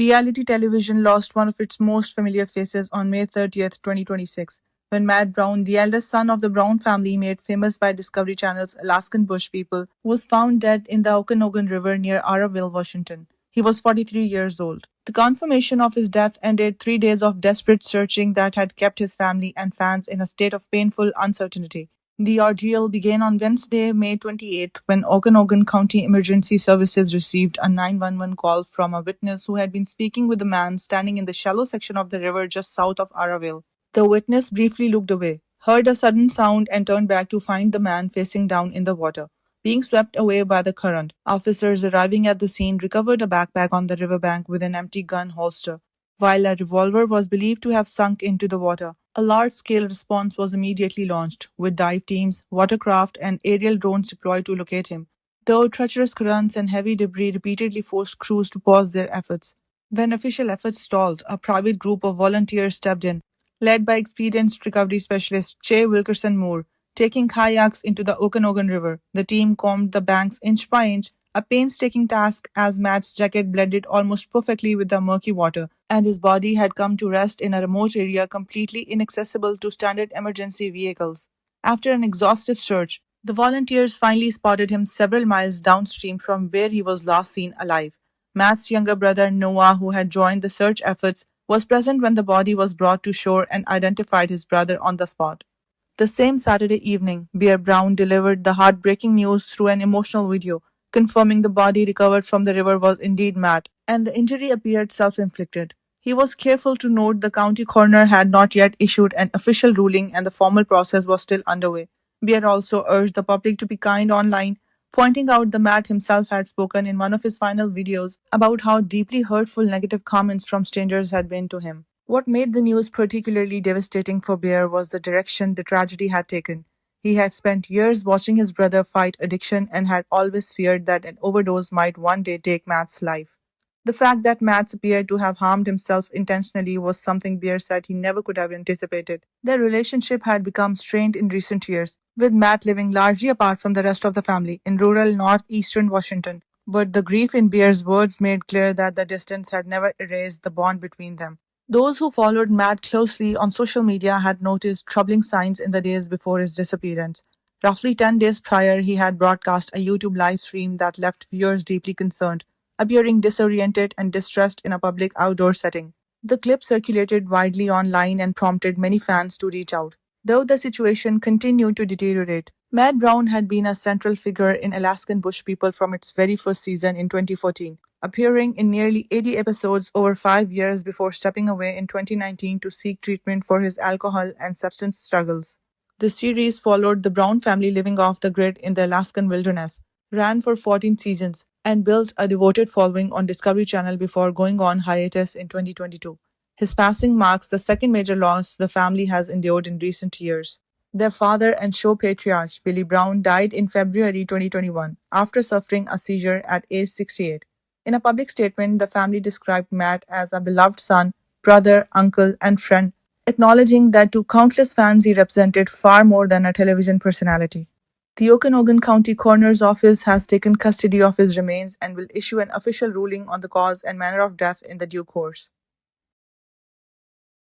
Reality television lost one of its most familiar faces on May 30th, 2026, when Matt Brown, the eldest son of the Brown family made famous by Discovery Channel's Alaskan Bush People, was found dead in the Okanogan River near Araville, Washington. He was 43 years old. The confirmation of his death ended 3 days of desperate searching that had kept his family and fans in a state of painful uncertainty. The ordeal began on Wednesday, May 28th, when Okanogan County Emergency Services received a 911 call from a witness who had been speaking with a man standing in the shallow section of the river just south of Araville. The witness briefly looked away, heard a sudden sound, and turned back to find the man facing down in the water, being swept away by the current. Officers arriving at the scene recovered a backpack on the riverbank with an empty gun holster, while a revolver was believed to have sunk into the water. A large-scale response was immediately launched, with dive teams, watercraft, and aerial drones deployed to locate him, though treacherous currents and heavy debris repeatedly forced crews to pause their efforts. When official efforts stalled, a private group of volunteers stepped in, led by experienced recovery specialist Che Wilkerson Moore, taking kayaks into the Okanogan River. The team combed the banks inch by inch, a painstaking task as Matt's jacket blended almost perfectly with the murky water, and his body had come to rest in a remote area completely inaccessible to standard emergency vehicles. After an exhaustive search, the volunteers finally spotted him several miles downstream from where he was last seen alive. Matt's younger brother Noah, who had joined the search efforts, was present when the body was brought to shore and identified his brother on the spot. The same Saturday evening, Bear Brown delivered the heartbreaking news through an emotional video, confirming the body recovered from the river was indeed Matt, and the injury appeared self-inflicted. He was careful to note the county coroner had not yet issued an official ruling and the formal process was still underway. Bear also urged the public to be kind online, pointing out that Matt himself had spoken in one of his final videos about how deeply hurtful negative comments from strangers had been to him. What made the news particularly devastating for Bear was the direction the tragedy had taken. He had spent years watching his brother fight addiction and had always feared that an overdose might one day take Matt's life. The fact that Matt appeared to have harmed himself intentionally was something Bear said he never could have anticipated. Their relationship had become strained in recent years, with Matt living largely apart from the rest of the family in rural northeastern Washington. But the grief in Bear's words made clear that the distance had never erased the bond between them. Those who followed Matt closely on social media had noticed troubling signs in the days before his disappearance. Roughly 10 days prior, he had broadcast a YouTube live stream that left viewers deeply concerned, appearing disoriented and distressed in a public outdoor setting. The clip circulated widely online and prompted many fans to reach out. Though the situation continued to deteriorate, Matt Brown had been a central figure in Alaskan Bush People from its very first season in 2014, appearing in nearly 80 episodes over 5 years before stepping away in 2019 to seek treatment for his alcohol and substance struggles. The series followed the Brown family living off the grid in the Alaskan wilderness, ran for 14 seasons, and built a devoted following on Discovery Channel before going on hiatus in 2022. His passing marks the second major loss the family has endured in recent years. Their father and show patriarch, Billy Brown, died in February 2021 after suffering a seizure at age 68. In a public statement, the family described Matt as a beloved son, brother, uncle, and friend, acknowledging that to countless fans he represented far more than a television personality. The Okanogan County Coroner's Office has taken custody of his remains and will issue an official ruling on the cause and manner of death in the due course.